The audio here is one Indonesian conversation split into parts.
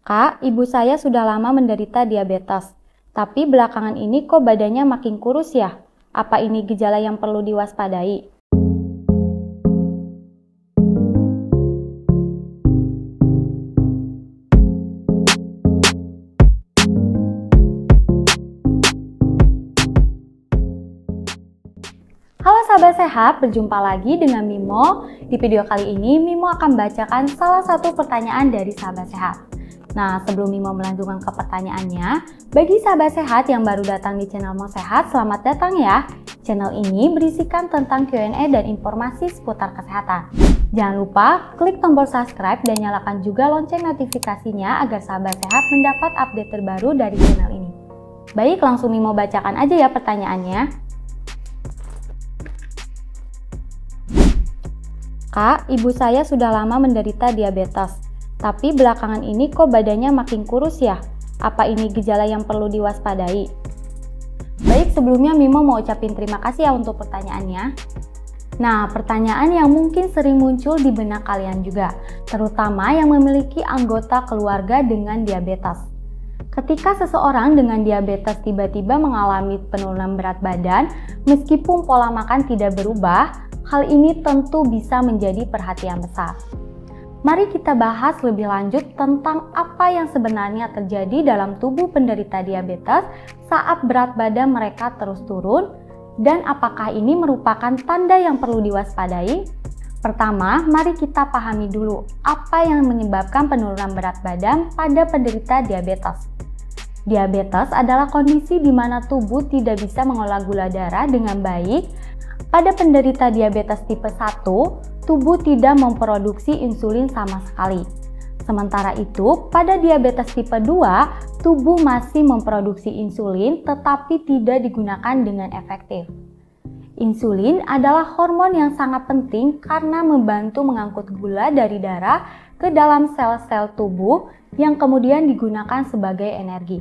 Kak, ibu saya sudah lama menderita diabetes, tapi belakangan ini kok badannya makin kurus ya? Apa ini gejala yang perlu diwaspadai? Halo sahabat sehat, berjumpa lagi dengan Mimo. Di video kali ini, Mimo akan bacakan salah satu pertanyaan dari sahabat sehat. Nah, sebelum Mimo melanjutkan ke pertanyaannya, bagi sahabat sehat yang baru datang di channel Mo Sehat, selamat datang ya. Channel ini berisikan tentang Q&A dan informasi seputar kesehatan. Jangan lupa klik tombol subscribe dan nyalakan juga lonceng notifikasinya agar sahabat sehat mendapat update terbaru dari channel ini. Baik, langsung Mimo bacakan aja ya pertanyaannya. Kak, ibu saya sudah lama menderita diabetes, tapi belakangan ini kok badannya makin kurus ya? Apa ini gejala yang perlu diwaspadai? Baik, sebelumnya Mimo mau ucapin terima kasih ya untuk pertanyaannya. Nah, pertanyaan yang mungkin sering muncul di benak kalian juga, terutama yang memiliki anggota keluarga dengan diabetes. Ketika seseorang dengan diabetes tiba-tiba mengalami penurunan berat badan, meskipun pola makan tidak berubah, hal ini tentu bisa menjadi perhatian besar. Mari kita bahas lebih lanjut tentang apa yang sebenarnya terjadi dalam tubuh penderita diabetes saat berat badan mereka terus turun, dan apakah ini merupakan tanda yang perlu diwaspadai. Pertama, mari kita pahami dulu apa yang menyebabkan penurunan berat badan pada penderita diabetes. Diabetes adalah kondisi di mana tubuh tidak bisa mengolah gula darah dengan baik. Pada penderita diabetes tipe 1, tubuh tidak memproduksi insulin sama sekali. Sementara itu, pada diabetes tipe 2, tubuh masih memproduksi insulin tetapi tidak digunakan dengan efektif. Insulin adalah hormon yang sangat penting karena membantu mengangkut gula dari darah ke dalam sel-sel tubuh yang kemudian digunakan sebagai energi.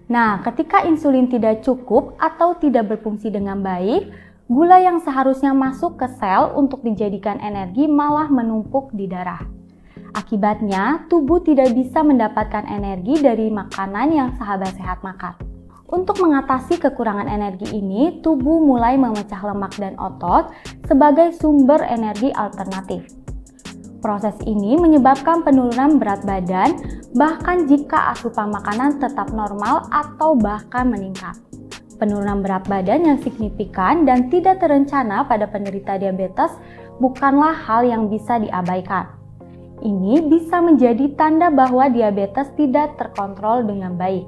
Nah, ketika insulin tidak cukup atau tidak berfungsi dengan baik, gula yang seharusnya masuk ke sel untuk dijadikan energi malah menumpuk di darah. Akibatnya, tubuh tidak bisa mendapatkan energi dari makanan yang sahabat sehat makan. Untuk mengatasi kekurangan energi ini, tubuh mulai memecah lemak dan otot sebagai sumber energi alternatif. Proses ini menyebabkan penurunan berat badan, bahkan jika asupan makanan tetap normal atau bahkan meningkat. Penurunan berat badan yang signifikan dan tidak terencana pada penderita diabetes bukanlah hal yang bisa diabaikan. Ini bisa menjadi tanda bahwa diabetes tidak terkontrol dengan baik,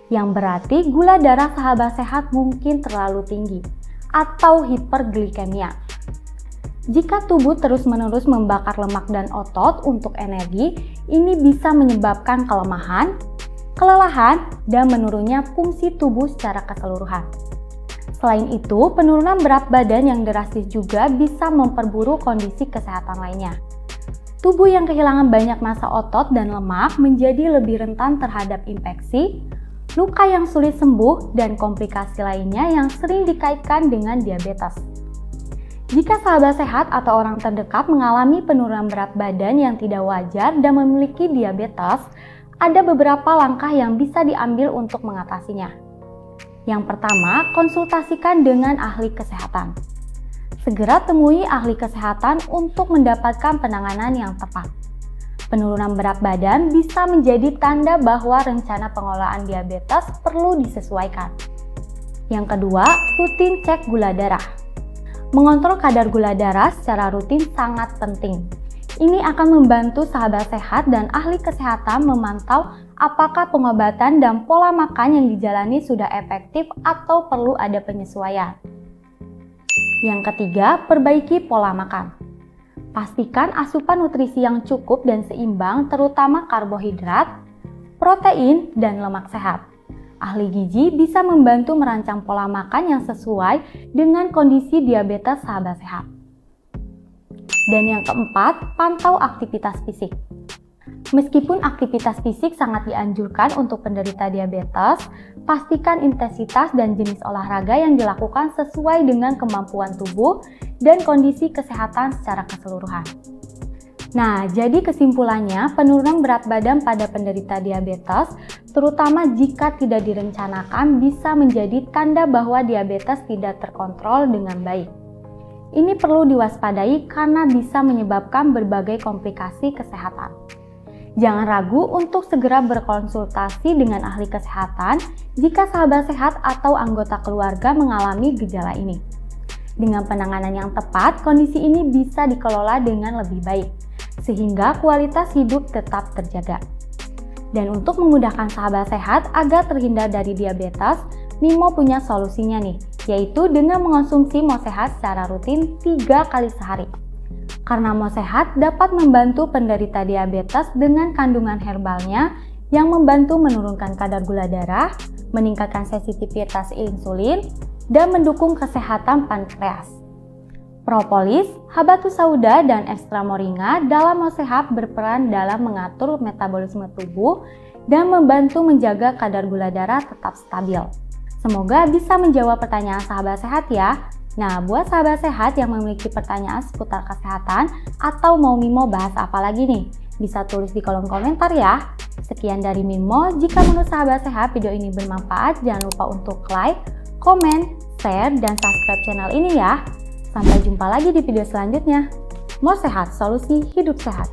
yang berarti gula darah sahabat sehat mungkin terlalu tinggi atau hiperglikemia. Jika tubuh terus-menerus membakar lemak dan otot untuk energi, ini bisa menyebabkan kelemahan, kelelahan, dan menurunnya fungsi tubuh secara keseluruhan. Selain itu, penurunan berat badan yang drastis juga bisa memperburuk kondisi kesehatan lainnya. Tubuh yang kehilangan banyak massa otot dan lemak menjadi lebih rentan terhadap infeksi, luka yang sulit sembuh, dan komplikasi lainnya yang sering dikaitkan dengan diabetes. Jika sahabat sehat atau orang terdekat mengalami penurunan berat badan yang tidak wajar dan memiliki diabetes, ada beberapa langkah yang bisa diambil untuk mengatasinya. Yang pertama, konsultasikan dengan ahli kesehatan. Segera temui ahli kesehatan untuk mendapatkan penanganan yang tepat. Penurunan berat badan bisa menjadi tanda bahwa rencana pengolahan diabetes perlu disesuaikan. Yang kedua, rutin cek gula darah. Mengontrol kadar gula darah secara rutin sangat penting. Ini akan membantu sahabat sehat dan ahli kesehatan memantau apakah pengobatan dan pola makan yang dijalani sudah efektif atau perlu ada penyesuaian. Yang ketiga, perbaiki pola makan. Pastikan asupan nutrisi yang cukup dan seimbang, terutama karbohidrat, protein, dan lemak sehat. Ahli gizi bisa membantu merancang pola makan yang sesuai dengan kondisi diabetes sahabat sehat. Dan yang keempat, pantau aktivitas fisik. Meskipun aktivitas fisik sangat dianjurkan untuk penderita diabetes, pastikan intensitas dan jenis olahraga yang dilakukan sesuai dengan kemampuan tubuh dan kondisi kesehatan secara keseluruhan. Nah, jadi kesimpulannya, penurunan berat badan pada penderita diabetes, terutama jika tidak direncanakan, bisa menjadi tanda bahwa diabetes tidak terkontrol dengan baik. Ini perlu diwaspadai karena bisa menyebabkan berbagai komplikasi kesehatan. Jangan ragu untuk segera berkonsultasi dengan ahli kesehatan jika sahabat sehat atau anggota keluarga mengalami gejala ini. Dengan penanganan yang tepat, kondisi ini bisa dikelola dengan lebih baik, sehingga kualitas hidup tetap terjaga. Dan untuk memudahkan sahabat sehat agar terhindar dari diabetes, Mimo punya solusinya nih, yaitu dengan mengonsumsi Mosehat secara rutin 3 kali sehari. Karena Mosehat dapat membantu penderita diabetes dengan kandungan herbalnya yang membantu menurunkan kadar gula darah, meningkatkan sensitivitas insulin, dan mendukung kesehatan pankreas. Propolis, habatus sauda, dan ekstra moringa dalam Mosehat berperan dalam mengatur metabolisme tubuh dan membantu menjaga kadar gula darah tetap stabil. Semoga bisa menjawab pertanyaan sahabat sehat ya. Nah, buat sahabat sehat yang memiliki pertanyaan seputar kesehatan atau mau Mimo bahas apa lagi nih, bisa tulis di kolom komentar ya. Sekian dari Mimo, jika menurut sahabat sehat video ini bermanfaat, jangan lupa untuk like, komen, share, dan subscribe channel ini ya. Sampai jumpa lagi di video selanjutnya. More Sehat, solusi hidup sehat.